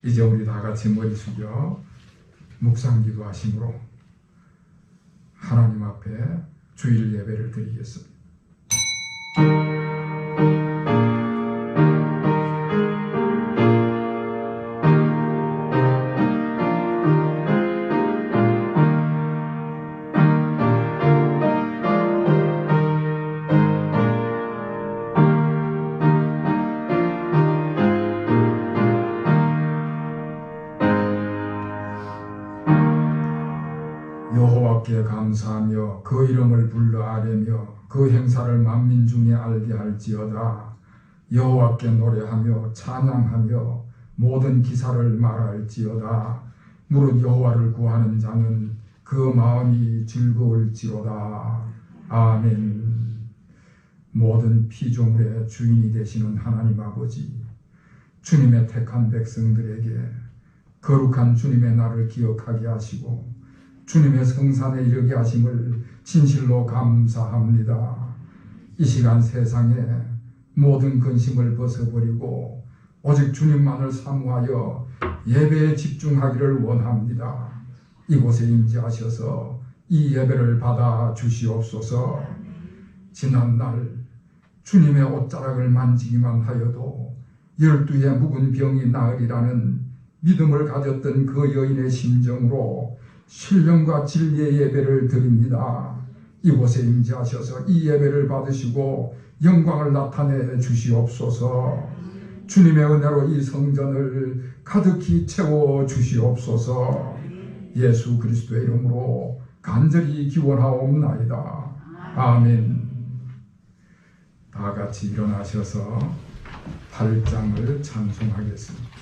이제 우리 다 같이 머리 숙여 묵상 기도하심으로 하나님 앞에 주일 예배를 드리겠습니다. 여호와께 감사하며 그 이름을 불러 아뢰며 그 행사를 만민 중에 알게 할지어다. 여호와께 노래하며 찬양하며 모든 기사를 말할지어다. 무릇 여호와를 구하는 자는 그 마음이 즐거울지로다. 아멘. 모든 피조물의 주인이 되시는 하나님 아버지, 주님의 택한 백성들에게 거룩한 주님의 날을 기억하게 하시고 주님의 성산에 이르게 하심을 진실로 감사합니다. 이 시간 세상에 모든 근심을 벗어버리고 오직 주님만을 사모하여 예배에 집중하기를 원합니다. 이곳에 임재하셔서 이 예배를 받아 주시옵소서. 지난날 주님의 옷자락을 만지기만 하여도 12의 묵은 병이 나으리라는 믿음을 가졌던 그 여인의 심정으로 신령과 진리의 예배를 드립니다. 이곳에 임재하셔서 이 예배를 받으시고 영광을 나타내 주시옵소서. 주님의 은혜로 이 성전을 가득히 채워 주시옵소서. 예수 그리스도의 이름으로 간절히 기원하옵나이다. 아멘. 다 같이 일어나셔서 8장을 찬송하겠습니다.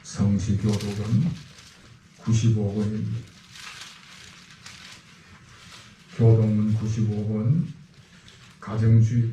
성시교독은 95번입니다. 교동은 95번. 가정주의.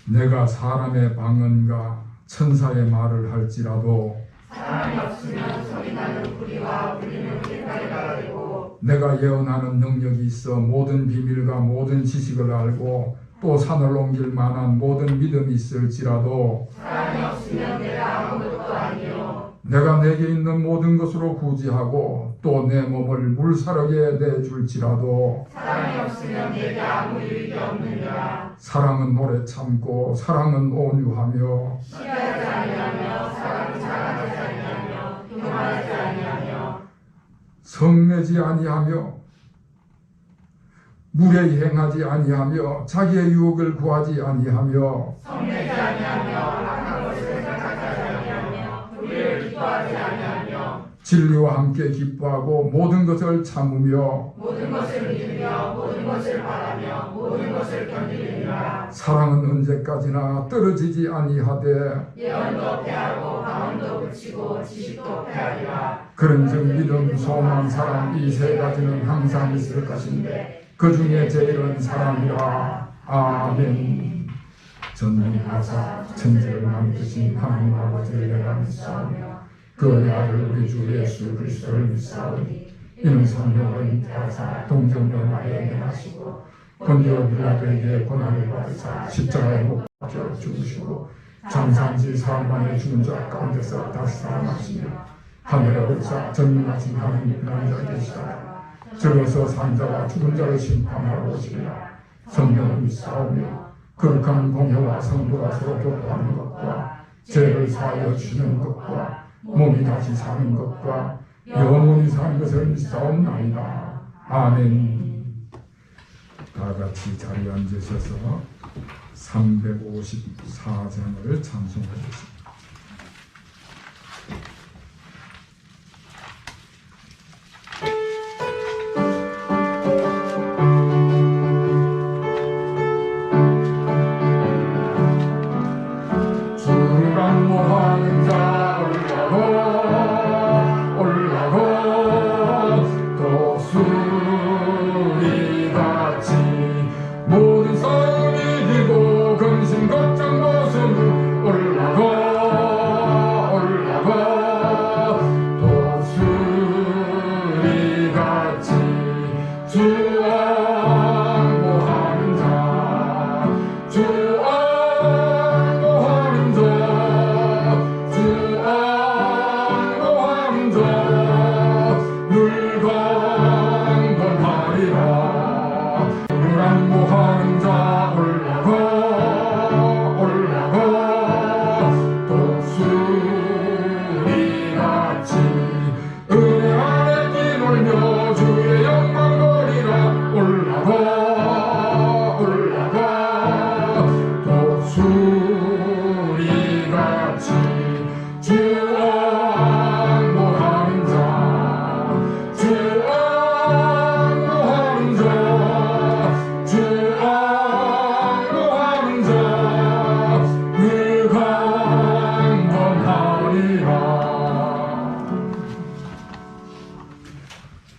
내가 사람의 방언과 천사의 말을 할지라도 사람이 없으면 소리나는 구리와 울리는 깃발이가 되고 내가 예언하는 능력이 있어 모든 비밀과 모든 지식을 알고 또 산을 옮길 만한 모든 믿음이 있을지라도 사람이 없으면 내가 아무것도 아니요 내가 내게 있는 모든 것으로 구제하고 또 내 몸을 물사르게 내줄지라도 사람이 없으면 내게 아무 유익이 없느니라. 사랑은 오래 참고 사랑은 온유하며 시기하지 아니하며 사람은 자랑하지 아니하며 교만하지 아니하며 성내지 아니하며 무례히 행하지 아니하며 자기의 유혹을 구하지 아니하며 성내지 아니하며 악한 것을 생각하지 아니하며 불의를 기뻐하지 아니하며 진리와 함께 기뻐하고 모든 것을 참으며 모든 것을 믿으며 모든 것을 바라며 모든 것을 견디느니라. 사랑은 언제까지나 떨어지지 아니하되 예언도 패하고 방언도 그치고 지식도 패하리라. 그런즉 믿음, 소망, 사랑 이 세 가지는 항상 있을 것인데 그 중에 제일은 사랑이라. 아멘. 전능하사 천지를 만드신 하나님 아버지를 내가 믿사오며 그의 아들 우리 주 예수 그리스도를 믿사오니 이는 성령을 잉태하사 동정녀 마리아에게 나시고 본디오 빌라도에게 고난을 받으사 십자가에 못 박혀 죽으시고 장사한지 사흘 만에 죽은 자 가운데서 다시 살아나시며 하늘에 올사 전능하신 하나님 하나님 계시다. 저로서 산자와 죽은 자를 심판하러 오시리라. 성령을 믿사오며 거룩한 공회와 성도가 서로 교통하는 것과 죄를 사하여 주시는 것과 몸이 다시 사는 것과 영원히 사는 것을 믿사옵나이다. 아멘. 다 같이 자리에 앉으셔서 354장을 찬송하겠습니다. 주간모하는 자 올라고 독수리같이 모든 싸움이 이기고 근심 걱정 벗은 올라고 독수리같이 주 앙모하는 자 올라고 독수리같이 은혜 안에 뛰놀며 주의 영광 거리라. 올라고 독수리같이 주 앙모하는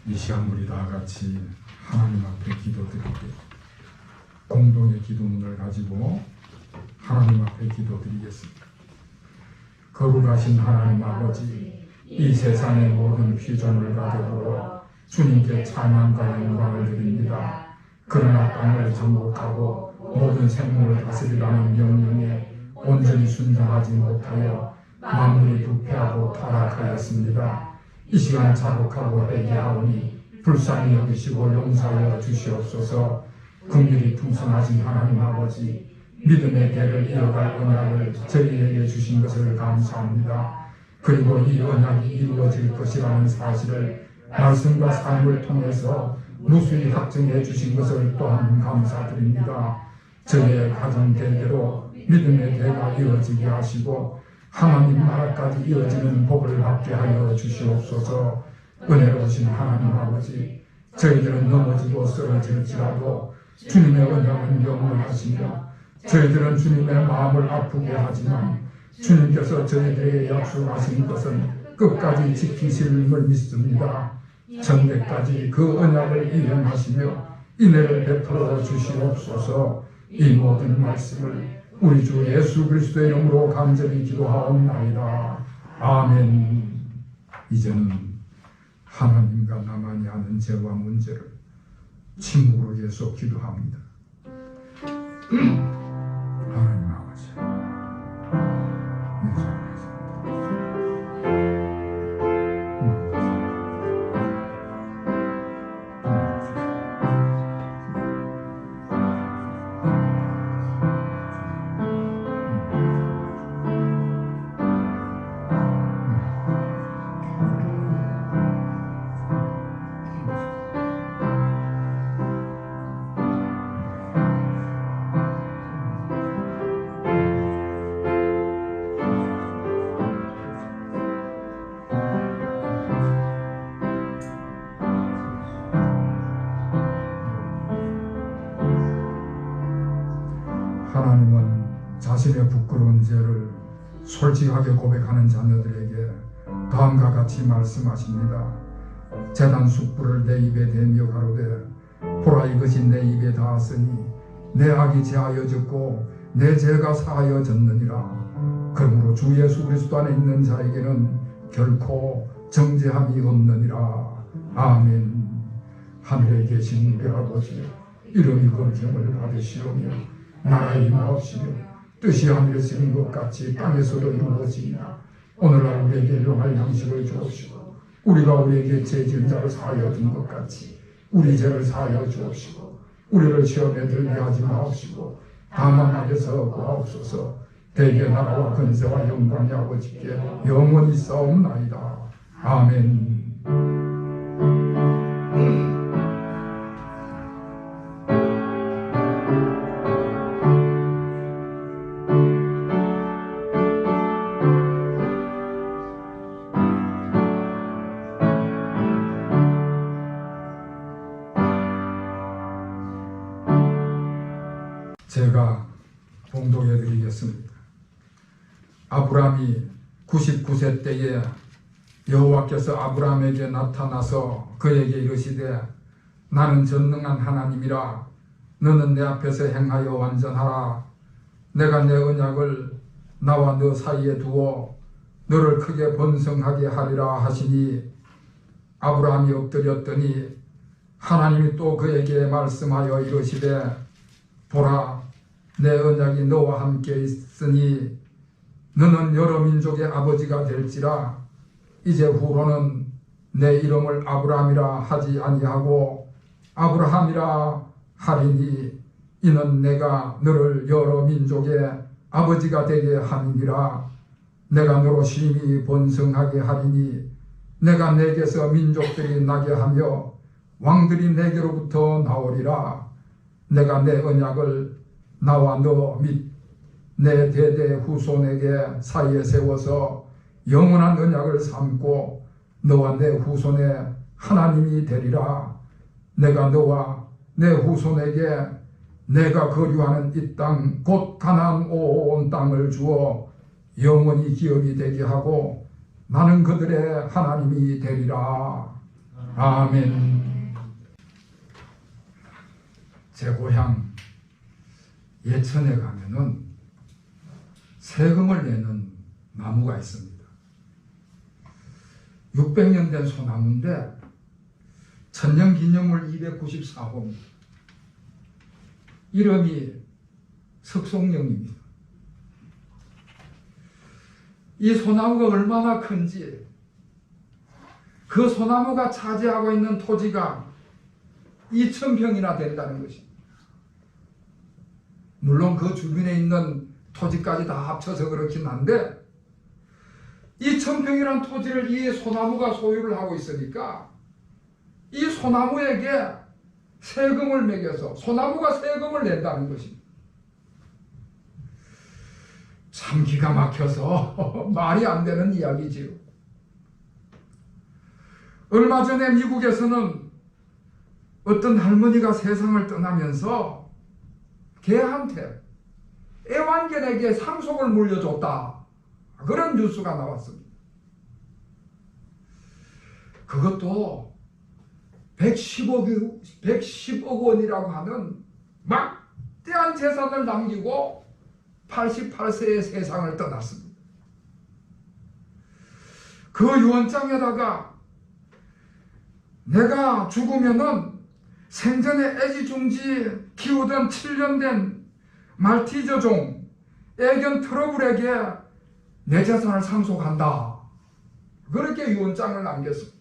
이 시간 우리 다 같이 하나님 앞에 기도드리게 공동의 기도문을 가지고 하나님 앞에 기도드리겠습니다. 거룩하신 하나님 아버지, 이 세상의 모든 휘존을 가져보러 주님께 찬양과 영광을 드립니다. 그러나 땅을 정복하고 모든 생물을 다스리라는 명령에 온전히 순종하지 못하여 만물이 부패하고 타락하였습니다. 이 시간 자복하고 회개하오니 불쌍히 여기시고 용서하여 주시옵소서. 긍휼이 풍성하신 하나님 아버지, 믿음의 대를 이어갈 언약을 저희에게 주신 것을 감사합니다. 그리고 이 언약이 이루어질 것이라는 사실을 말씀과 삶을 통해서 무수히 확증해 주신 것을 또한 감사드립니다. 저희의 가정 대대로 믿음의 대가 이어지게 하시고 하나님 나라까지 이어지는 복을 받게 하여 주시옵소서. 은혜로우신 하나님 아버지, 저희들은 넘어지고 쓰러질지라도 주님의 언약은 영원하시며 저희들은 주님의 마음을 아프게 하지만 주님께서 저희들에게 약속하신 것은 끝까지 지키심을 믿습니다. 전대까지 그 언약을 이행하시며 인애를 베풀어 주시옵소서. 이 모든 말씀을 우리 주 예수 그리스도의 이름으로 간절히 기도하옵나이다. 아멘. 이제는 하나님과 나만이 아는 죄와 문제를 침묵으로 계속 기도합니다. 하나님 아버지, 하나님은 자신의 부끄러운 죄를 솔직하게 고백하는 자녀들에게 다음과 같이 말씀하십니다. 제단 숯불을 내 입에 대며 가로되 보라 이것이 내 입에 닿았으니 내 악이 제하여졌고 내 죄가 사하여졌느니라. 그러므로 주 예수 그리스도 안에 있는 자에게는 결코 정죄함이 없느니라. 아멘. 하늘에 계신 우리 아버지, 이름이 건sem을 받으시오며 나라의 임하옵시며 뜻이 하늘에서 이룬 것 같이 땅에서도 이루어지이다. 오늘날 우리에게 일용할 양식을 주옵시고 우리가 우리에게 죄 지은 자를 사하여 준 것 같이 우리 죄를 사하여 주옵시고 우리를 시험에 들게 하지 마옵시고 다만 악에서 구하옵소서. 대개 나라와 근세와 영광이 아버지께 영원히 싸움나이다. 아멘. 제가 봉독해 드리겠습니다. 아브라함이 99세 때에 여호와께서 아브라함에게 나타나서 그에게 이르시되 나는 전능한 하나님이라 너는 내 앞에서 행하여 완전하라. 내가 내 언약을 나와 너 사이에 두어 너를 크게 번성하게 하리라 하시니 아브라함이 엎드렸더니 하나님이 또 그에게 말씀하여 이르시되 보라 내 언약이 너와 함께 있으니 너는 여러 민족의 아버지가 될지라. 이제 후로는 내 이름을 아브라함이라 하지 아니하고 아브라함이라 하리니 이는 내가 너를 여러 민족의 아버지가 되게 함이니라. 내가 너로 심히 번성하게 하리니 내가 내게서 민족들이 나게 하며 왕들이 내게로부터 나오리라. 내가 내 언약을 나와 너 및 내 대대 후손에게 사이에 세워서 영원한 언약을 삼고 너와 내 후손의 하나님이 되리라. 내가 너와 내 후손에게 내가 거류하는 이 땅 곧 가나안 온 땅을 주어 영원히 기업이 되게 하고 나는 그들의 하나님이 되리라. 아멘. 제 고향 예천에 가면은 세금을 내는 나무가 있습니다. 600년 된 소나무인데 천년기념물 294호입니다. 이름이 석송령입니다. 이 소나무가 얼마나 큰지 그 소나무가 차지하고 있는 토지가 2000평이나 된다는 것입니다. 물론 그 주변에 있는 토지까지 다 합쳐서 그렇긴 한데 2000평이라는 토지를 이 소나무가 소유를 하고 있으니까 이 소나무에게 세금을 매겨서 소나무가 세금을 낸다는 것입니다. 참 기가 막혀서 말이 안 되는 이야기지요. 얼마 전에 미국에서는 어떤 할머니가 세상을 떠나면서 개한테 애완견에게 상속을 물려줬다. 그런 뉴스가 나왔습니다. 그것도 110억 원이라고 하는 막대한 재산을 남기고 88세에 세상을 떠났습니다. 그 유언장에다가 내가 죽으면은 생전에 애지중지 키우던 7년 된 말티저 종 애견 트러블에게 내 재산을 상속한다. 그렇게 유언장을 남겼습니다.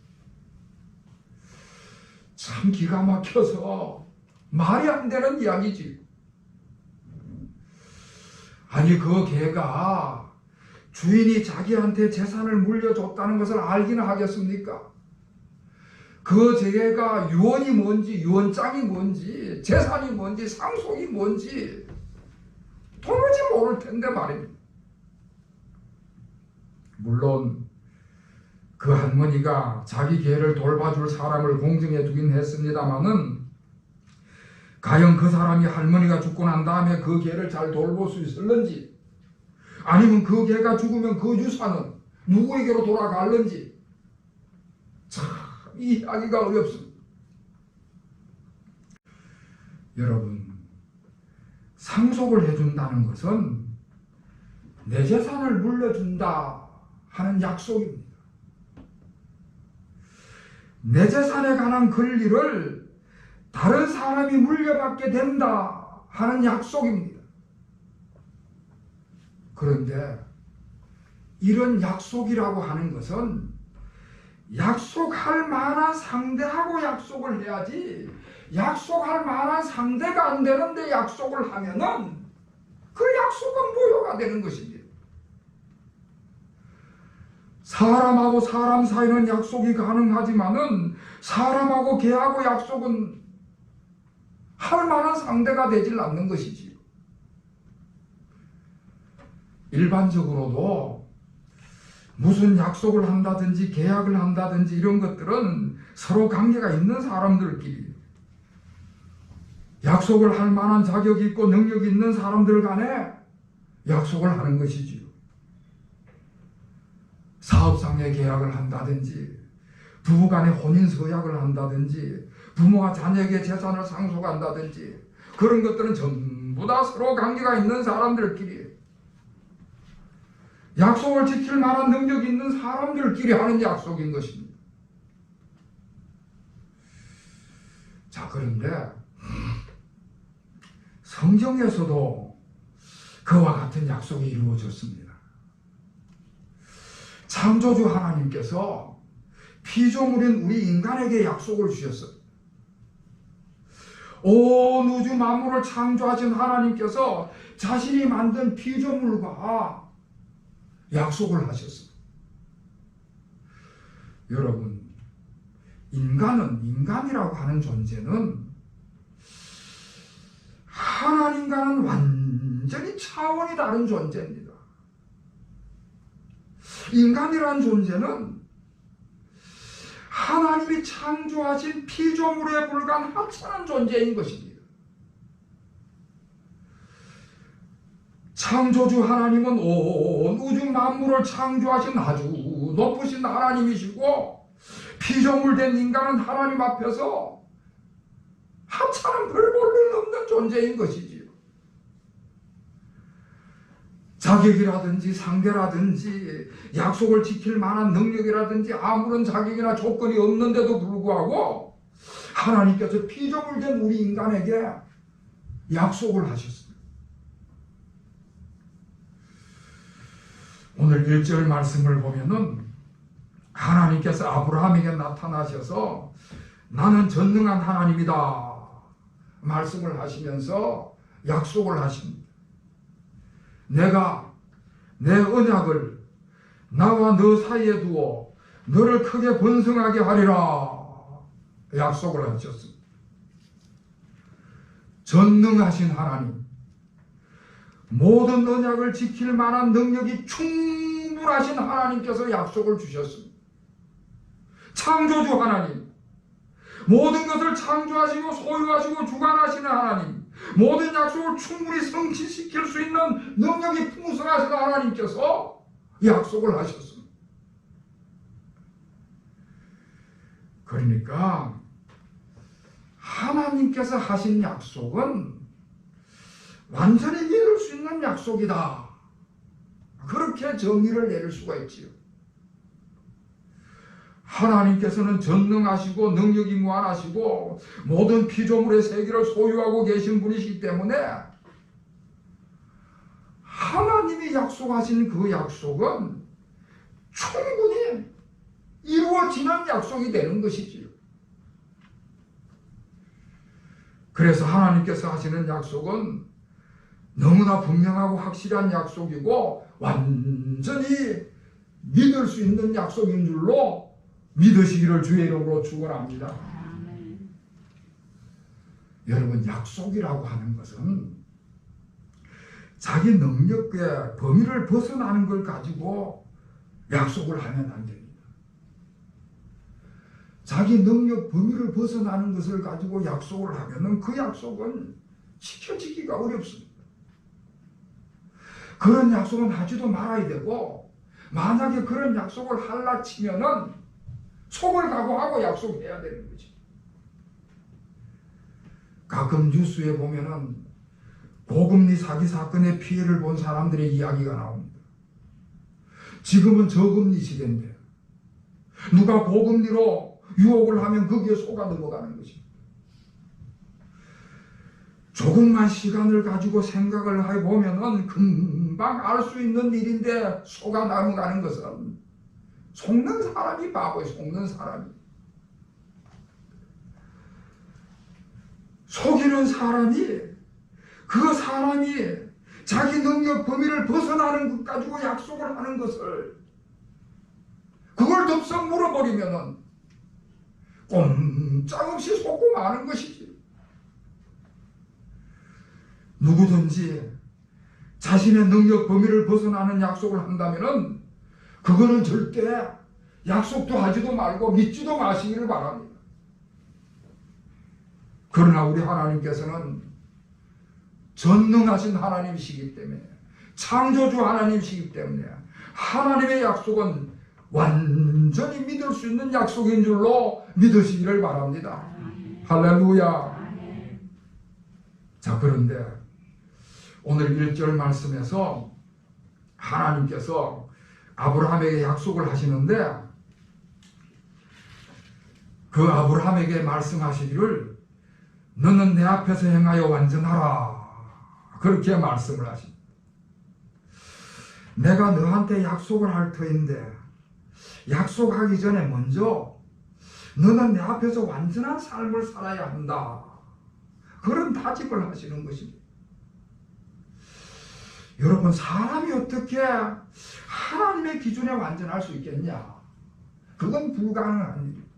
참 기가 막혀서 말이 안 되는 이야기지. 아니 그 개가 주인이 자기한테 재산을 물려줬다는 것을 알기는 하겠습니까? 그 개가 유언이 뭔지 유언장이 뭔지 재산이 뭔지 상속이 뭔지 도무지 모를 텐데 말입니다. 물론 그 할머니가 자기 개를 돌봐줄 사람을 공증해 두긴 했습니다마는 과연 그 사람이 할머니가 죽고 난 다음에 그 개를 잘 돌볼 수 있을는지 아니면 그 개가 죽으면 그 유산은 누구에게로 돌아갈는지 참 이해하기가 어렵습니다. 여러분, 상속을 해준다는 것은 내 재산을 물려준다 하는 약속입니다. 내 재산에 관한 권리를 다른 사람이 물려받게 된다 하는 약속입니다. 그런데 이런 약속이라고 하는 것은 약속할 만한 상대하고 약속을 해야지, 약속할 만한 상대가 안 되는데 약속을 하면은 그 약속은 무효가 되는 것입니다. 사람하고 사람 사이는 약속이 가능하지만은 사람하고 개하고 약속은 할 만한 상대가 되질 않는 것이지요. 일반적으로도 무슨 약속을 한다든지 계약을 한다든지 이런 것들은 서로 관계가 있는 사람들끼리, 약속을 할 만한 자격이 있고 능력이 있는 사람들 간에 약속을 하는 것이지요. 사업상의 계약을 한다든지, 부부간의 혼인서약을 한다든지, 부모가 자녀에게 재산을 상속한다든지, 그런 것들은 전부 다 서로 관계가 있는 사람들끼리, 약속을 지킬 만한 능력이 있는 사람들끼리 하는 약속인 것입니다. 자, 그런데 성경에서도 그와 같은 약속이 이루어졌습니다. 창조주 하나님께서 피조물인 우리 인간에게 약속을 주셨어요. 온 우주 만물을 창조하신 하나님께서 자신이 만든 피조물과 약속을 하셨어요. 여러분, 인간이라고 하는 존재는 하나님과는 완전히 차원이 다른 존재입니다. 인간이라는 존재는 하나님이 창조하신 피조물에 불과한 하찮은 존재인 것입니다. 창조주 하나님은 온 우주 만물을 창조하신 아주 높으신 하나님이시고, 피조물된 인간은 하나님 앞에서 하찮은 별볼일 없는 존재인 것이지요. 자격이라든지 상대라든지 약속을 지킬 만한 능력이라든지 아무런 자격이나 조건이 없는데도 불구하고 하나님께서 피조물된 우리 인간에게 약속을 하셨습니다. 오늘 1절 말씀을 보면은 하나님께서 아브라함에게 나타나셔서 나는 전능한 하나님이다 말씀을 하시면서 약속을 하십니다. 내가 내 언약을 나와 너 사이에 두어 너를 크게 번성하게 하리라 약속을 하셨습니다. 전능하신 하나님, 모든 언약을 지킬 만한 능력이 충분하신 하나님께서 약속을 주셨습니다. 창조주 하나님, 모든 것을 창조하시고 소유하시고 주관하시는 하나님, 모든 약속을 충분히 성취시킬 수 있는 능력이 풍성하신 하나님께서 약속을 하셨습니다. 그러니까 하나님께서 하신 약속은 완전히 믿을 수 있는 약속이다, 그렇게 정의를 내릴 수가 있지요. 하나님께서는 전능하시고 능력이 무한하시고 모든 피조물의 세계를 소유하고 계신 분이시기 때문에 하나님이 약속하신 그 약속은 충분히 이루어지는 약속이 되는 것이지요. 그래서 하나님께서 하시는 약속은 너무나 분명하고 확실한 약속이고 완전히 믿을 수 있는 약속인 줄로 믿으시기를 주의 이름으로 축원합니다. 여러분, 약속이라고 하는 것은 자기 능력의 범위를 벗어나는 걸 가지고 약속을 하면 안 됩니다. 자기 능력 범위를 벗어나는 것을 가지고 약속을 하면은 그 약속은 지켜지기가 어렵습니다. 그런 약속은 하지도 말아야 되고, 만약에 그런 약속을 하려 치면은 속을 각오하고 약속해야 되는 거죠. 가끔 뉴스에 보면은 고금리 사기 사건의 피해를 본 사람들의 이야기가 나옵니다. 지금은 저금리 시대인데 누가 고금리로 유혹을 하면 거기에 속아 넘어가는 것입니다. 조금만 시간을 가지고 생각을 해보면은 금방 알 수 있는 일인데, 속아 넘어가는 것은 속는 사람이 바보예요. 속는 사람이. 속이는 사람이, 그 사람이 자기 능력 범위를 벗어나는 것 가지고 약속을 하는 것을, 그걸 덥석 물어버리면은 꼼짝없이 속고 마는 것이지. 누구든지 자신의 능력 범위를 벗어나는 약속을 한다면은 그거는 절대 약속도 하지도 말고 믿지도 마시기를 바랍니다. 그러나 우리 하나님께서는 전능하신 하나님이시기 때문에, 창조주 하나님이시기 때문에 하나님의 약속은 완전히 믿을 수 있는 약속인 줄로 믿으시기를 바랍니다. 할렐루야. 자, 그런데 오늘 1절 말씀에서 하나님께서 아브라함에게 약속을 하시는데, 그 아브라함에게 말씀하시기를 너는 내 앞에서 행하여 완전하라, 그렇게 말씀을 하십니다. 내가 너한테 약속을 할 터인데, 약속하기 전에 먼저 너는 내 앞에서 완전한 삶을 살아야 한다, 그런 다짐을 하시는 것입니다. 여러분, 사람이 어떻게 하나님의 기준에 완전할 수 있겠냐? 그건 불가능한 일입니다.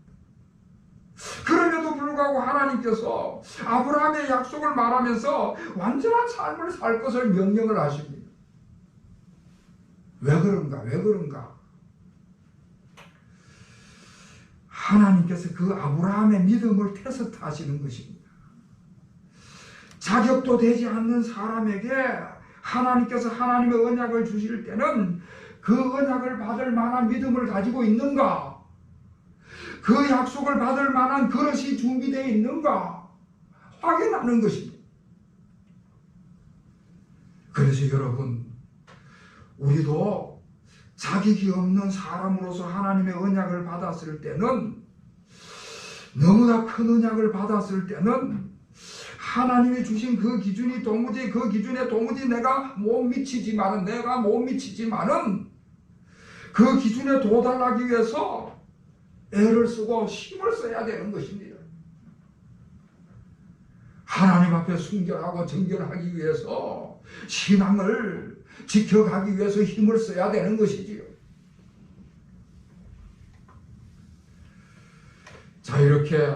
그럼에도 불구하고 하나님께서 아브라함의 약속을 말하면서 완전한 삶을 살 것을 명령을 하십니다. 왜 그런가? 왜 그런가? 하나님께서 그 아브라함의 믿음을 테스트하시는 것입니다. 자격도 되지 않는 사람에게 하나님께서 하나님의 언약을 주실 때는 그 언약을 받을 만한 믿음을 가지고 있는가? 그 약속을 받을 만한 그릇이 준비되어 있는가? 확인하는 것입니다. 그래서 여러분, 우리도 자격이 없는 사람으로서 하나님의 언약을 받았을 때는, 너무나 큰 언약을 받았을 때는 하나님이 주신 그 기준이 도무지, 그 기준에 도무지 내가 못 미치지만은 그 기준에 도달하기 위해서 애를 쓰고 힘을 써야 되는 것입니다. 하나님 앞에 순결하고 정결하기 위해서, 신앙을 지켜가기 위해서 힘을 써야 되는 것이지요. 자, 이렇게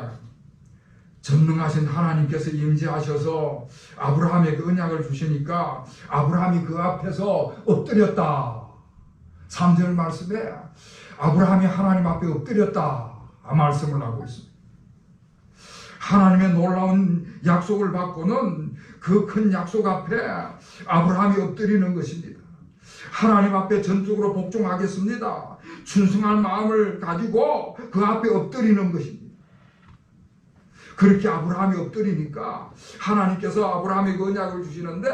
전능하신 하나님께서 임재하셔서 아브라함에게 언약을 주시니까 아브라함이 그 앞에서 엎드렸다. 3절 말씀에 아브라함이 하나님 앞에 엎드렸다 말씀을 하고 있습니다. 하나님의 놀라운 약속을 받고는 그 큰 약속 앞에 아브라함이 엎드리는 것입니다. 하나님 앞에 전적으로 복종하겠습니다, 충성할 마음을 가지고 그 앞에 엎드리는 것입니다. 그렇게 아브라함이 엎드리니까 하나님께서 아브라함에게 언약을 주시는데,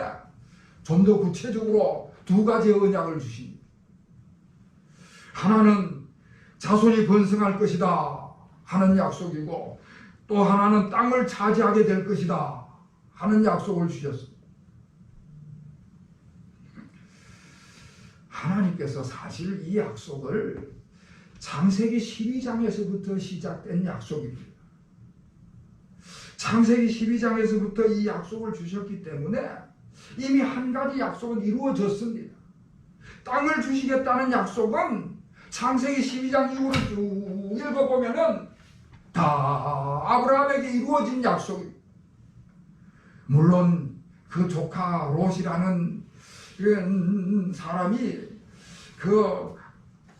좀 더 구체적으로 두 가지의 언약을 주십니다. 하나는 자손이 번성할 것이다 하는 약속이고, 또 하나는 땅을 차지하게 될 것이다 하는 약속을 주셨습니다. 하나님께서 사실 이 약속을 창세기 12장에서부터 시작된 약속입니다. 창세기 12장에서부터 이 약속을 주셨기 때문에 이미 한 가지 약속은 이루어졌습니다. 땅을 주시겠다는 약속은 창세기 12장 이후를 쭉 읽어보면은 다 아브라함에게 이루어진 약속입니다. 물론 그 조카 롯이라는 사람이 그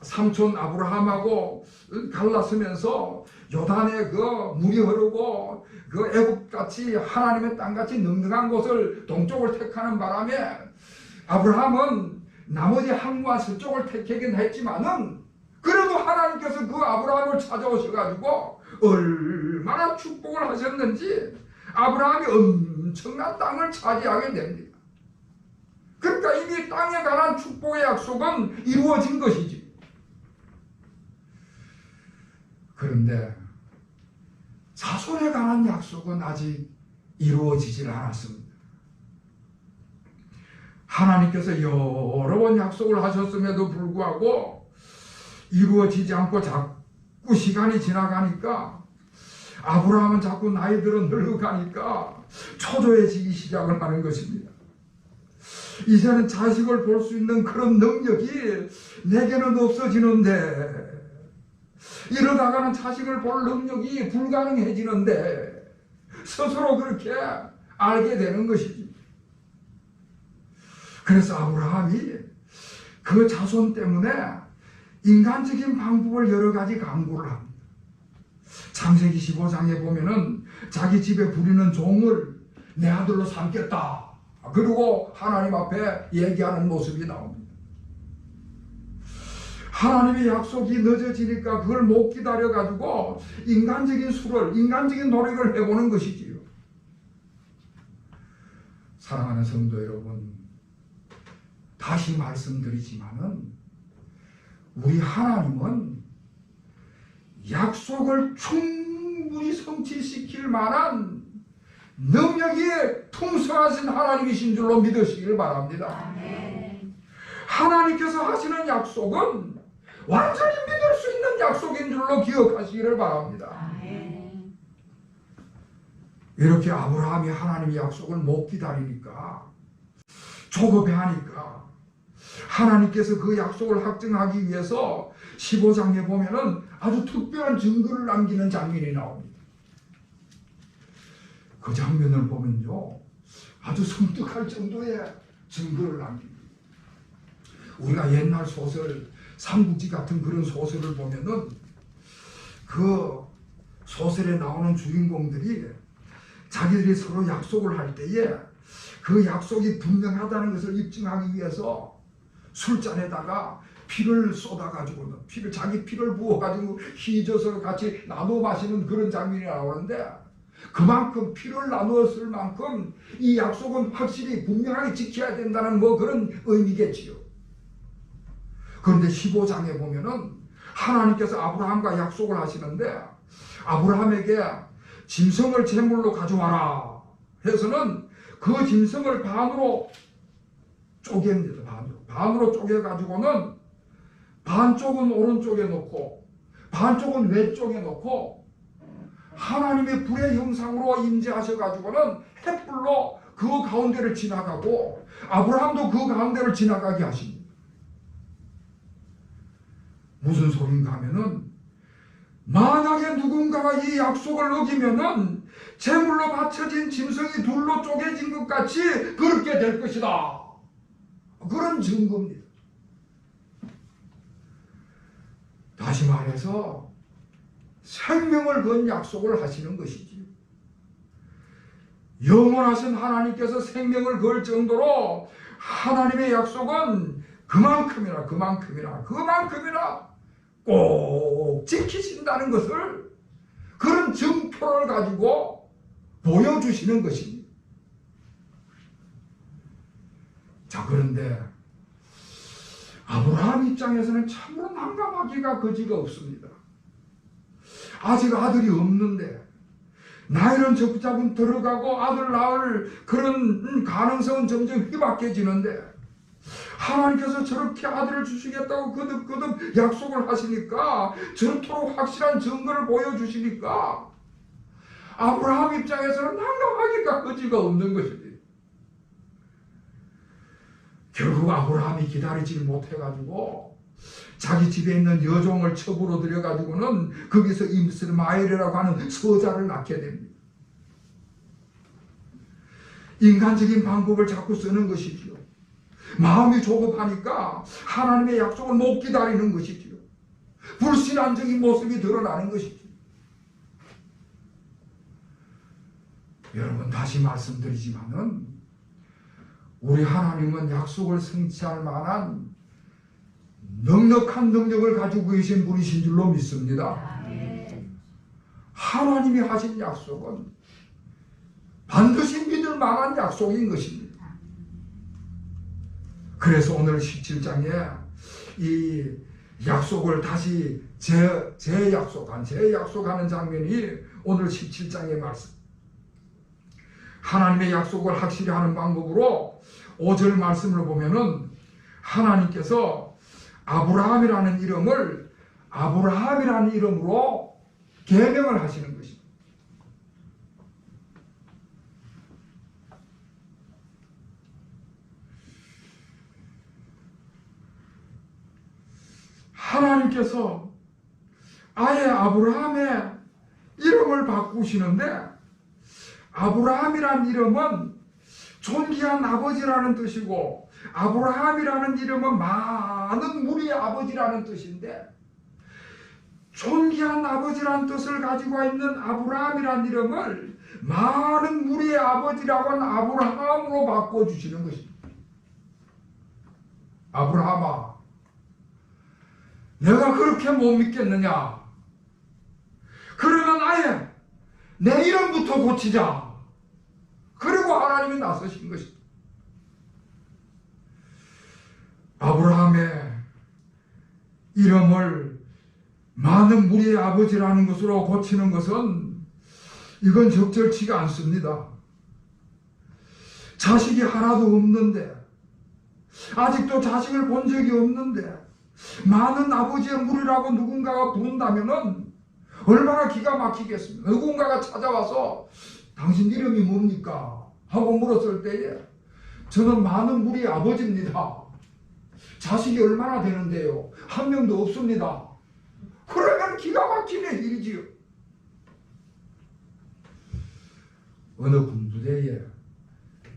삼촌 아브라함하고 갈라서면서 요단에 그 물이 흐르고 그 애국같이 하나님의 땅같이 넉넉한 곳을 동쪽을 택하는 바람에 아브라함은 나머지 항구와 서쪽을 택하긴 했지만은, 그래도 하나님께서 그 아브라함을 찾아오셔가지고 얼마나 축복을 하셨는지 아브라함이 엄청난 땅을 차지하게 됩니다. 그러니까 이미 땅에 관한 축복의 약속은 이루어진 것이지. 그런데 자손에 관한 약속은 아직 이루어지질 않았습니다. 하나님께서 여러 번 약속을 하셨음에도 불구하고 이루어지지 않고 자꾸 시간이 지나가니까 아브라함은 자꾸 나이 들어 늙어가니까 초조해지기 시작을 하는 것입니다. 이제는 자식을 볼 수 있는 그런 능력이 내게는 없어지는데, 이러다가는 자식을 볼 능력이 불가능해지는데 스스로 그렇게 알게 되는 것이지. 그래서 아브라함이 그 자손 때문에 인간적인 방법을 여러 가지 강구를 합니다. 창세기 15장에 보면은 자기 집에 부리는 종을 내 아들로 삼겠다. 그리고 하나님 앞에 얘기하는 모습이 나옵니다. 하나님의 약속이 늦어지니까 그걸 못 기다려가지고 인간적인 노력을 해보는 것이지요. 사랑하는 성도 여러분, 다시 말씀드리지만은 우리 하나님은 약속을 충분히 성취시킬 만한 능력이 풍성하신 하나님이신 줄로 믿으시길 바랍니다. 하나님께서 하시는 약속은 완전히 믿을 수 있는 약속인 줄로 기억하시기를 바랍니다. 이렇게 아브라함이 하나님의 약속을 못 기다리니까, 조급해하니까 하나님께서 그 약속을 확증하기 위해서 15장에 보면은 아주 특별한 증거를 남기는 장면이 나옵니다. 그 장면을 보면요, 아주 섬뜩할 정도의 증거를 남깁니다. 우리가 옛날 소설, 삼국지 같은 그런 소설을 보면은 그 소설에 나오는 주인공들이 자기들이 서로 약속을 할 때에 그 약속이 분명하다는 것을 입증하기 위해서 술잔에다가 피를 쏟아가지고는 자기 피를 부어가지고 희져서 같이 나눠 마시는 그런 장면이 나오는데, 그만큼 피를 나누었을 만큼 이 약속은 확실히 분명하게 지켜야 된다는 그런 의미겠지요. 그런데 15장에 보면은 하나님께서 아브라함과 약속을 하시는데, 아브라함에게 짐승을 제물로 가져와라 해서는 그 짐승을 반으로 쪼갭니다. 반으로 쪼개가지고는 반쪽은 오른쪽에 놓고 반쪽은 왼쪽에 놓고 하나님의 불의 형상으로 임재하셔가지고는 햇불로 그 가운데를 지나가고 아브라함도 그 가운데를 지나가게 하십니다. 무슨 소린가 하면은, 만약에 누군가가 이 약속을 어기면은 제물로 바쳐진 짐승이 둘로 쪼개진 것 같이 그렇게 될 것이다. 그런 증거입니다. 다시 말해서 생명을 건 약속을 하시는 것이지. 영원하신 하나님께서 생명을 걸 정도로 하나님의 약속은 그만큼이나 꼭 지키신다는 것을, 그런 증표를 가지고 보여주시는 것입니다. 자, 그런데 아브라함 입장에서는 참으로 난감하기가 거지가 없습니다. 아직 아들이 없는데, 나이는 적자분 들어가고 아들 낳을 그런 가능성은 점점 희박해지는데, 하나님께서 저렇게 아들을 주시겠다고 거듭 약속을 하시니까, 저토록 확실한 증거를 보여주시니까 아브라함 입장에서는 난감하기가 거지가 없는 것입니다. 결국 아브라함이 기다리지 못해가지고 자기 집에 있는 여종을 첩으로 들여가지고는 거기서 이스마엘이라고 하는 서자를 낳게 됩니다. 인간적인 방법을 자꾸 쓰는 것이지요. 마음이 조급하니까 하나님의 약속을 못 기다리는 것이지요. 불신앙적인 모습이 드러나는 것이지요. 여러분, 다시 말씀드리지만은 우리 하나님은 약속을 성취할 만한 넉넉한 능력을 가지고 계신 분이신 줄로 믿습니다. 하나님이 하신 약속은 반드시 믿을 만한 약속인 것입니다. 그래서 오늘 17장에 이 약속을 다시 재약속하는 장면이 오늘 17장의 말씀. 하나님의 약속을 확실히 하는 방법으로 5절 말씀을 보면은 하나님께서 아브라함이라는 이름을 아브라함이라는 이름으로 계명을 하시는 것입니다. 하나님께서 아예 아브라함의 이름을 바꾸시는데, 아브라함이라는 이름은 존귀한 아버지라는 뜻이고, 아브라함이라는 이름은 많은 무리의 아버지라는 뜻인데, 존귀한 아버지라는 뜻을 가지고 있는 아브라함이라는 이름을 많은 무리의 아버지라고 하는 아브라함으로 바꿔주시는 것입니다. 아브라함아, 내가 그렇게 못 믿겠느냐? 그러면 아예 내 이름부터 고치자. 그리고 하나님이 나서신 것입니다. 아브라함의 이름을 많은 무리의 아버지라는 것으로 고치는 것은 이건 적절치가 않습니다. 자식이 하나도 없는데, 아직도 자식을 본 적이 없는데 많은 아버지의 무리라고 누군가가 부른다면은 얼마나 기가 막히겠습니까? 누군가가 찾아와서 당신 이름이 뭡니까? 하고 물었을 때에 저는 많은 무리의 아버지입니다. 자식이 얼마나 되는데요? 한 명도 없습니다. 그러면 기가 막히는 일이지요. 어느 군부대에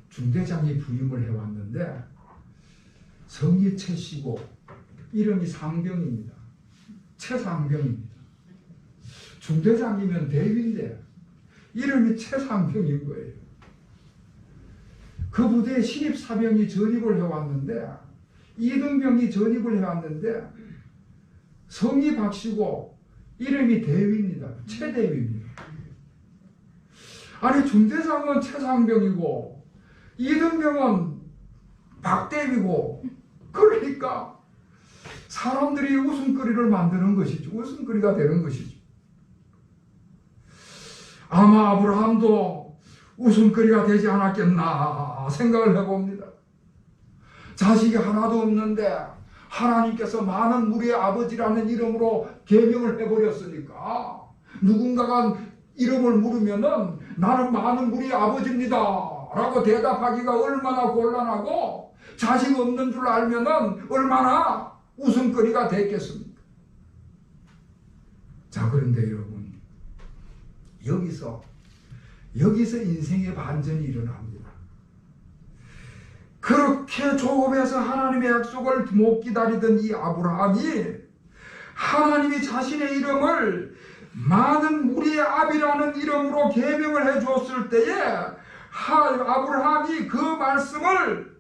중대장이 부임을 해왔는데 성이 최씨고 이름이 상병입니다. 최상병입니다. 중대장이면 대위인데 이름이 최상병인 거예요. 그 부대에 신입사병이 전입을 해왔는데, 이등병이 전입을 해왔는데 성이 박씨고 이름이 대위입니다. 최대위입니다. 아니, 중대장은 최상병이고 이등병은 박대위고, 그러니까 사람들이 웃음거리를 만드는 것이죠. 웃음거리가 되는 것이죠. 아마 아브라함도 웃음거리가 되지 않았겠나 생각을 해봅니다. 자식이 하나도 없는데 하나님께서 많은 무리의 아버지라는 이름으로 계명을 해버렸으니까 누군가가 이름을 물으면은 나는 많은 무리의 아버지입니다 라고 대답하기가 얼마나 곤란하고, 자식 없는 줄 알면은 얼마나 웃음거리가 됐겠습니까? 자, 그런데 여러분, 여기서 인생의 반전이 일어납니다. 그렇게 조급해서 하나님의 약속을 못 기다리던 이 아브라함이 하나님이 자신의 이름을 많은 무리의 아비라는 이름으로 계명을 해주었을 때에 아브라함이 그 말씀을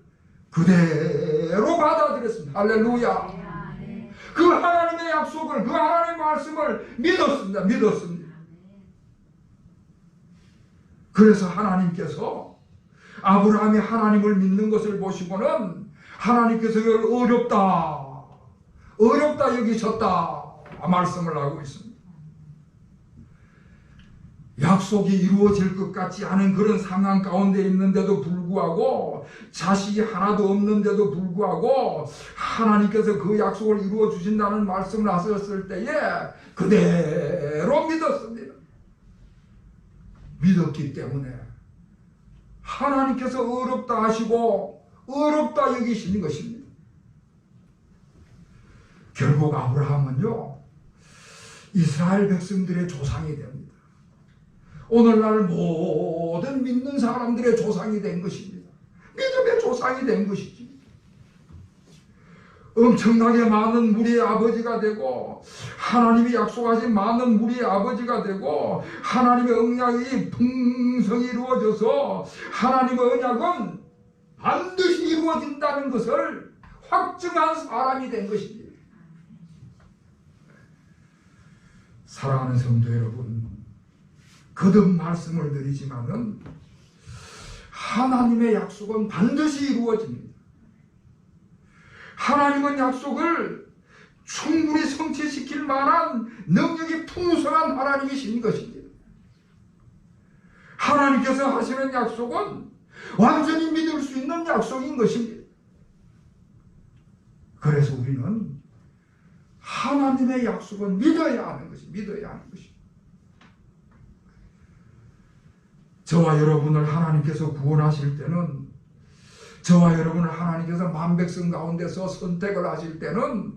그대로 받아들였습니다. 할렐루야. 그 하나님의 약속을, 그 하나님의 말씀을 믿었습니다. 그래서 하나님께서 아브라함이 하나님을 믿는 것을 보시고는 하나님께서 이걸 어렵다 여기셨다 말씀을 하고 있습니다. 약속이 이루어질 것 같지 않은 그런 상황 가운데 있는데도 불구하고, 자식이 하나도 없는데도 불구하고 하나님께서 그 약속을 이루어 주신다는 말씀을 하셨을 때에 그대로 믿었습니다. 믿었기 때문에 하나님께서 어렵다 하시고 어렵다 여기시는 것입니다. 결국 아브라함은요, 이스라엘 백성들의 조상이 됩니다. 오늘날 모든 믿는 사람들의 조상이 된 것입니다. 믿음의 조상이 된 것이지. 엄청나게 많은 무리의 아버지가 되고, 하나님이 약속하신 많은 무리의 아버지가 되고, 하나님의 언약이 풍성히 이루어져서 하나님의 언약은 반드시 이루어진다는 것을 확증한 사람이 된 것입니다. 사랑하는 성도 여러분, 거듭 말씀을 드리지만은 하나님의 약속은 반드시 이루어집니다. 하나님은 약속을 충분히 성취시킬 만한 능력이 풍성한 하나님이신 것입니다. 하나님께서 하시는 약속은 완전히 믿을 수 있는 약속인 것입니다. 그래서 우리는 하나님의 약속은 믿어야 하는 것입니다. 믿어야 하는 것입니다. 저와 여러분을 하나님께서 구원하실 때는, 저와 여러분을 하나님께서 만백성 가운데서 선택을 하실 때는,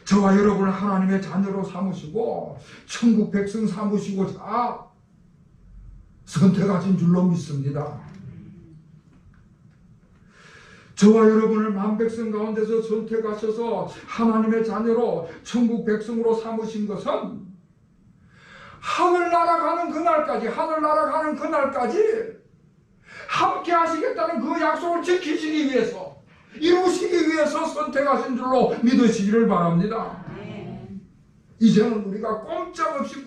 저와 여러분을 하나님의 자녀로 삼으시고 천국 백성 삼으시고자 선택하신 줄로 믿습니다. 저와 여러분을 만백성 가운데서 선택하셔서 하나님의 자녀로 천국 백성으로 삼으신 것은 하늘나라 가는 그날까지, 하늘나라 가는 그날까지 함께 하시겠다는 그 약속을 지키시기 위해서, 이루시기 위해서 선택하신 줄로 믿으시기를 바랍니다. 이제는 우리가 꼼짝없이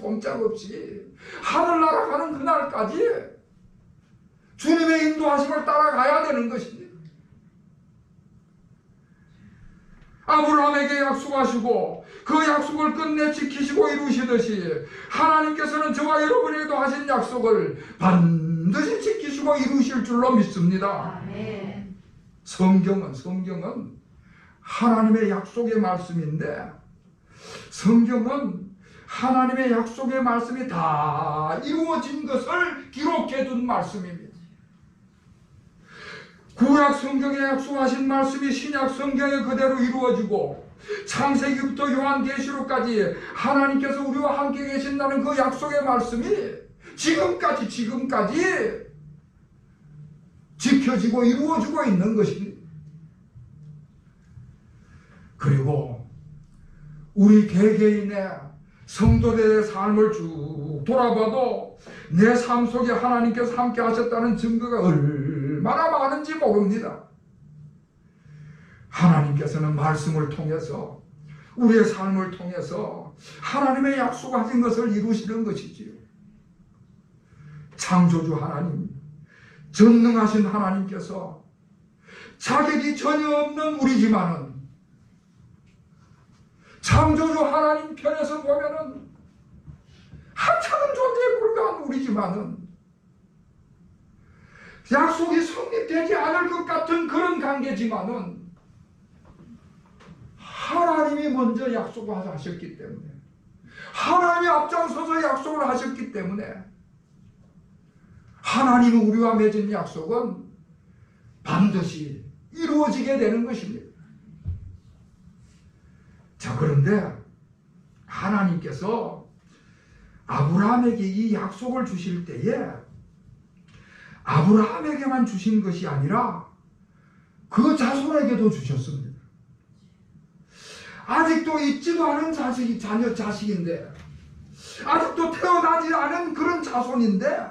하늘나라 가는 그날까지 주님의 인도하심을 따라가야 되는 것입니다. 아브라함에게 약속하시고 그 약속을 끝내 지키시고 이루시듯이 하나님께서는 저와 여러분에게도 하신 약속을 반드시 지키시고 이루실 줄로 믿습니다. 성경은 하나님의 약속의 말씀인데, 성경은 하나님의 약속의 말씀이 다 이루어진 것을 기록해 둔 말씀입니다. 구약 성경에 약속하신 말씀이 신약 성경에 그대로 이루어지고, 창세기부터 요한계시록까지 하나님께서 우리와 함께 계신다는 그 약속의 말씀이 지금까지 지켜지고 이루어지고 있는 것입니다. 그리고 우리 개개인의 성도들의 삶을 쭉 돌아봐도 내 삶 속에 하나님께서 함께 하셨다는 증거가 얼마나 많은지 모릅니다. 하나님께서는 말씀을 통해서, 우리의 삶을 통해서 하나님의 약속하신 것을 이루시는 것이지요. 창조주 하나님, 전능하신 하나님께서 자격이 전혀 없는 우리지만은, 창조주 하나님 편에서 보면은 하찮은 존재에 불과한 우리지만은, 약속이 성립되지 않을 것 같은 그런 관계지만은 하나님이 먼저 약속을 하셨기 때문에, 하나님이 앞장서서 약속을 하셨기 때문에 하나님이 우리와 맺은 약속은 반드시 이루어지게 되는 것입니다. 자, 그런데 하나님께서 아브라함에게 이 약속을 주실 때에 아브라함에게만 주신 것이 아니라 그 자손에게도 주셨습니다. 아직도 있지도 않은 자식인데, 아직도 태어나지 않은 그런 자손인데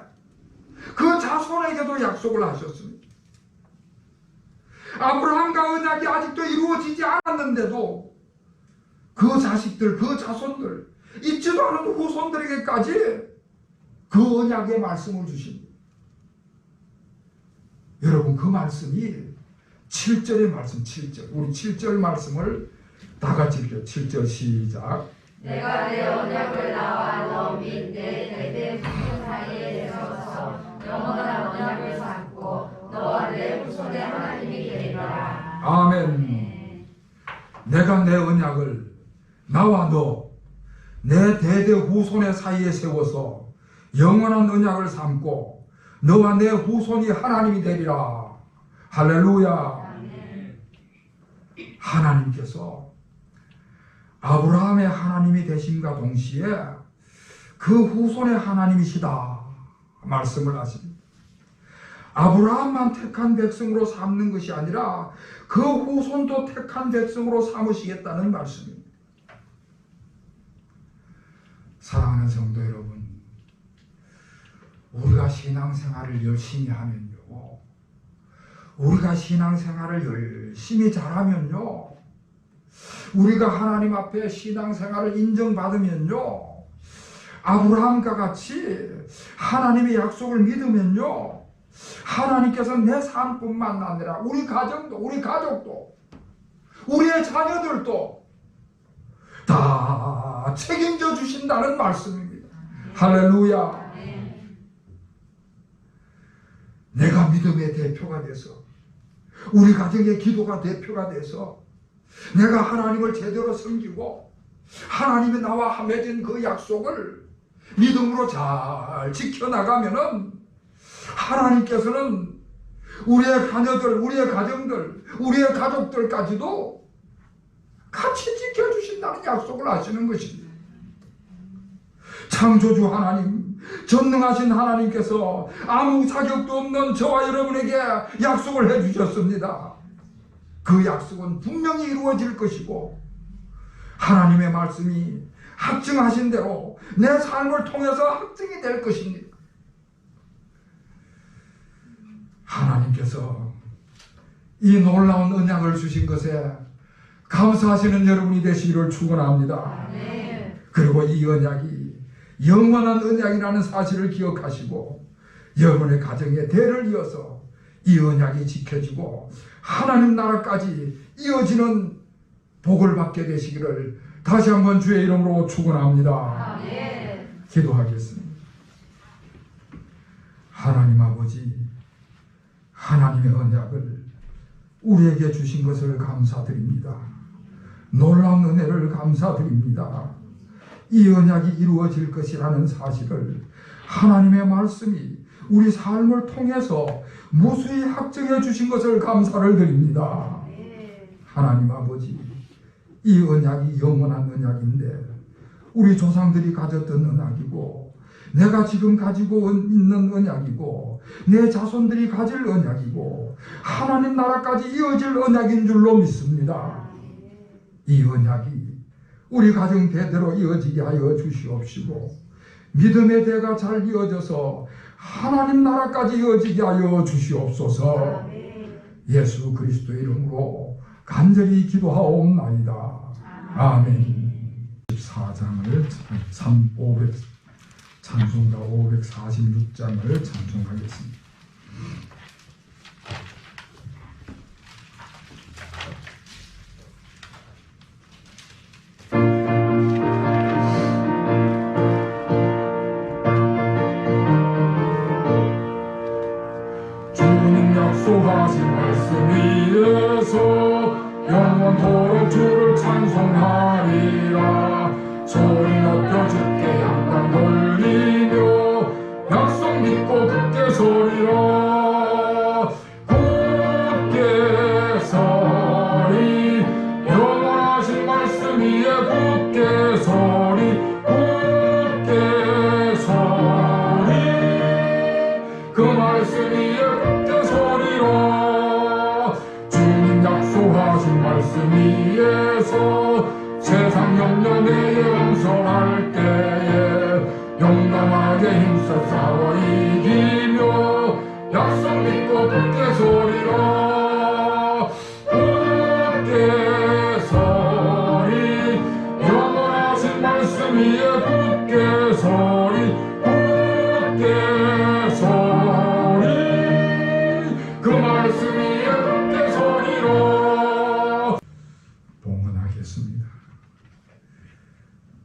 그 자손에게도 약속을 하셨습니다. 아브라함과 언약이 아직도 이루어지지 않았는데도 그 자식들, 그 자손들, 있지도 않은 후손들에게까지 그 언약의 말씀을 주십니다. 여러분, 그 말씀이 7절의 말씀, 7절. 우리 7절 말씀을 다 같이 읽어요. 7절 시작. 내가 내 언약을 나와 너 및 내 대대 후손 사이에 세워서 영원한 언약을 삼고 너와 내 후손의 하나님이 되리라. 아멘. 내가 내 언약을 나와 너, 내 대대 후손의 사이에 세워서 영원한 언약을 삼고 너와 내 후손이 하나님이 되리라. 할렐루야. 하나님께서 아브라함의 하나님이 되심과 동시에 그 후손의 하나님이시다 말씀을 하십니다. 아브라함만 택한 백성으로 삼는 것이 아니라 그 후손도 택한 백성으로 삼으시겠다는 말씀입니다. 사랑하는 성도 여러분, 우리가 신앙생활을 열심히 하면요, 우리가 신앙생활을 열심히 잘하면요, 우리가 하나님 앞에 신앙생활을 인정받으면요, 아브라함과 같이 하나님의 약속을 믿으면요, 하나님께서 내 삶뿐만 아니라 우리 가정도, 우리 가족도, 우리의 자녀들도 다 책임져 주신다는 말씀입니다. 할렐루야. 믿음의 대표가 돼서, 우리 가정의 기도가 대표가 돼서 내가 하나님을 제대로 섬기고 하나님이 나와 맺은 그 약속을 믿음으로 잘 지켜나가면은 하나님께서는 우리의 자녀들, 우리의 가정들, 우리의 가족들까지도 같이 지켜주신다는 약속을 하시는 것입니다. 창조주 하나님, 전능하신 하나님께서 아무 자격도 없는 저와 여러분에게 약속을 해주셨습니다. 그 약속은 분명히 이루어질 것이고 하나님의 말씀이 확증하신 대로 내 삶을 통해서 확증이 될 것입니다. 하나님께서 이 놀라운 언약을 주신 것에 감사하시는 여러분이 되시기를 축원합니다. 그리고 이 언약이 영원한 언약이라는 사실을 기억하시고 여러분의 가정에 대를 이어서 이 언약이 지켜지고 하나님 나라까지 이어지는 복을 받게 되시기를 다시 한번 주의 이름으로 축원합니다. 기도하겠습니다. 하나님 아버지, 하나님의 언약을 우리에게 주신 것을 감사드립니다. 놀라운 은혜를 감사드립니다. 이 언약이 이루어질 것이라는 사실을 하나님의 말씀이 우리 삶을 통해서 무수히 확증해 주신 것을 감사를 드립니다. 하나님 아버지, 이 언약이 영원한 언약인데 우리 조상들이 가졌던 언약이고 내가 지금 가지고 있는 언약이고 내 자손들이 가질 언약이고 하나님 나라까지 이어질 언약인 줄로 믿습니다. 이 언약이 우리 가정 대대로 이어지게 하여 주시옵시고 믿음의 대가 잘 이어져서 하나님 나라까지 이어지게 하여 주시옵소서. 예수 그리스도의 이름으로 간절히 기도하옵나이다. 아멘. 14장을 찬송가 546장을 찬송하겠습니다. 주님 약속하신 말씀 위에서 영원토록 주를 찬송하리라. 소리 높여 주께 양강 돌리며 약속 믿고 굳게 서리라. 굳게 서리, 영원하신 말씀 위에 굳게 서리. 굳게 서리, 그 말씀 위에 굳게 서리라. 주님 약속하신 말씀 위에서 세상 영년에 용서할 때에 용감하게 힘써 싸워 이기며 약속 믿고 굳게 서리라. 굳게 서리, 영원하신 말씀 위에 굳게 서리. 굳게 서리, 그 말씀 위에 굳게 서리라. 봉헌하겠습니다.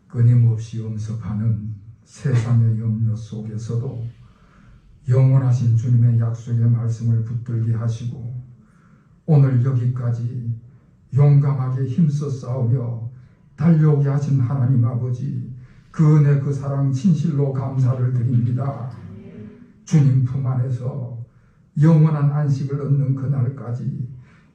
끊임없이 엄습하는 세상의 염려 속에서도 영원하신 주님의 약속의 말씀을 붙들게 하시고 오늘 여기까지 용감하게 힘써 싸우며 달려오게 하신 하나님 아버지, 그 은혜 그 사랑 진실로 감사를 드립니다. 주님 품 안에서 영원한 안식을 얻는 그날까지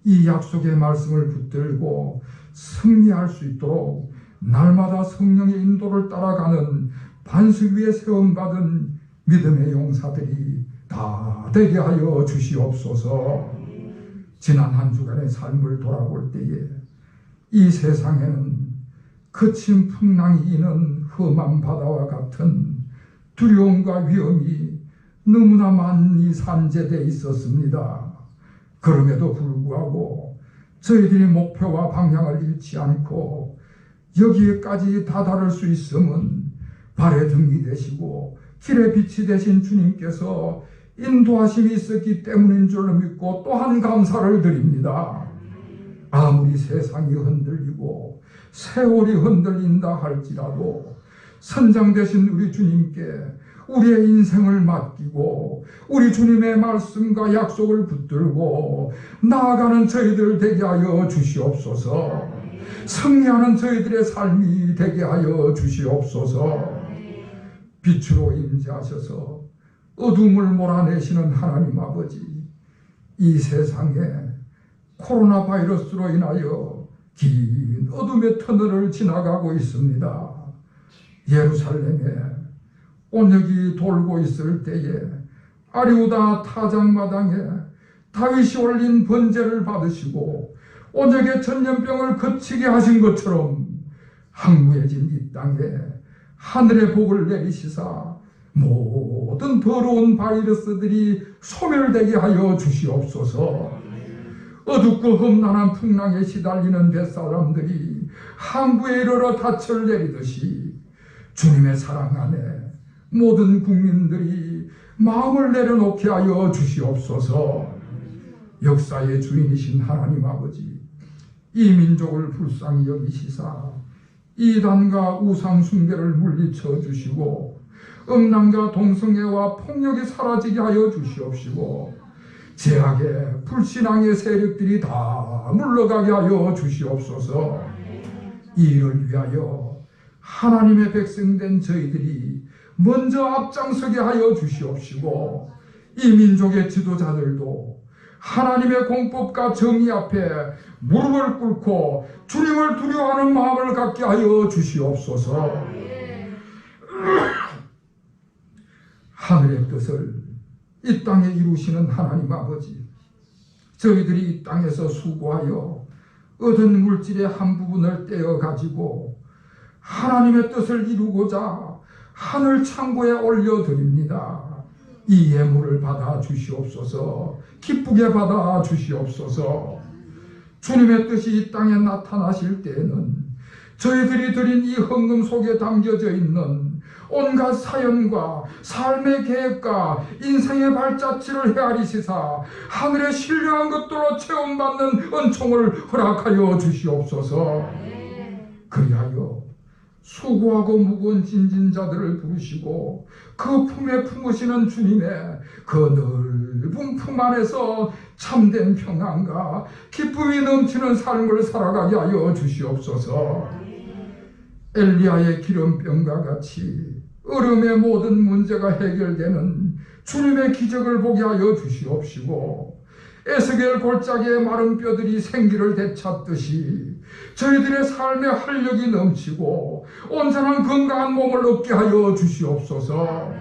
이 약속의 말씀을 붙들고 승리할 수 있도록 날마다 성령의 인도를 따라가는 반석 위에 세움받은 믿음의 용사들이 다 되게 하여 주시옵소서. 지난 한 주간의 삶을 돌아볼 때에 이 세상에는 거친 풍랑이 이는 험한 바다와 같은 두려움과 위험이 너무나 많이 산재되어 있었습니다. 그럼에도 불구하고 저희들이 목표와 방향을 잃지 않고 여기에까지 다다를 수 있음은 발의 등이 되시고 길의 빛이 되신 주님께서 인도하심이 있었기 때문인 줄로 믿고 또한 감사를 드립니다. 아무리 세상이 흔들리고 세월이 흔들린다 할지라도 선장 되신 우리 주님께 우리의 인생을 맡기고 우리 주님의 말씀과 약속을 붙들고 나아가는 저희들 되게 하여 주시옵소서. 승리하는 저희들의 삶이 되게 하여 주시옵소서. 빛으로 임재하셔서 어둠을 몰아내시는 하나님 아버지, 이 세상에 코로나 바이러스로 인하여 긴 어둠의 터널을 지나가고 있습니다. 예루살렘에 온역이 돌고 있을 때에 아리우다 타작마당에 다윗이 올린 번제를 받으시고 온역의 전염병을 거치게 하신 것처럼 항무해진 이 땅에 하늘의 복을 내리시사 모든 더러운 바이러스들이 소멸되게 하여 주시옵소서. 어둡고 험난한 풍랑에 시달리는 뱃사람들이 항구에 이르러 닻을 내리듯이 주님의 사랑 안에 모든 국민들이 마음을 내려놓게 하여 주시옵소서. 역사의 주인이신 하나님 아버지, 이 민족을 불쌍히 여기시사 이단과 우상 숭배를 물리쳐 주시고 음란과 동성애와 폭력이 사라지게 하여 주시옵시고 제약의 불신앙의 세력들이 다 물러가게 하여 주시옵소서. 이 일을 위하여 하나님의 백성된 저희들이 먼저 앞장서게 하여 주시옵시고 이 민족의 지도자들도 하나님의 공법과 정의 앞에 무릎을 꿇고 주님을 두려워하는 마음을 갖게 하여 주시옵소서. 하늘의 뜻을 이 땅에 이루시는 하나님 아버지, 저희들이 이 땅에서 수고하여 얻은 물질의 한 부분을 떼어 가지고 하나님의 뜻을 이루고자 하늘 창고에 올려드립니다. 이 예물을 받아 주시옵소서. 기쁘게 받아 주시옵소서. 주님의 뜻이 이 땅에 나타나실 때에는 저희들이 드린 이 헌금 속에 담겨져 있는 온갖 사연과 삶의 계획과 인생의 발자취를 헤아리시사 하늘의 신령한 것들로 체험받는 은총을 허락하여 주시옵소서. 그리하여 수고하고 무거운 짐진 자들을 부르시고 그 품에 품으시는 주님의 그 넓은 품 안에서 참된 평안과 기쁨이 넘치는 삶을 살아가게 하여 주시옵소서. 엘리야의 기름병과 같이 어려움의 모든 문제가 해결되는 주님의 기적을 보게 하여 주시옵시고 에스겔 골짜기의 마른 뼈들이 생기를 되찾듯이 저희들의 삶의 활력이 넘치고 온전한 건강한 몸을 얻게 하여 주시옵소서.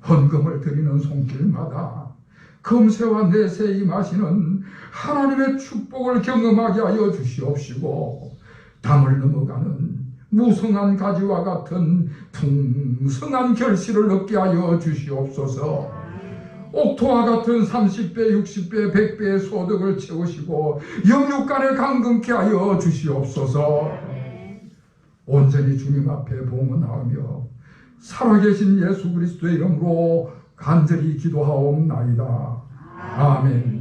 헌금을 드리는 손길마다 금세와 내세에 임하시는 하나님의 축복을 경험하게 하여 주시옵시고 담을 넘어가는 무성한 가지와 같은 풍성한 결실을 얻게 하여 주시옵소서. 옥토와 같은 30배, 60배, 100배의 소득을 채우시고 영육간에 강건케 하여 주시옵소서. 온전히 주님 앞에 봉헌하며 살아계신 예수 그리스도의 이름으로 간절히 기도하옵나이다. 아멘.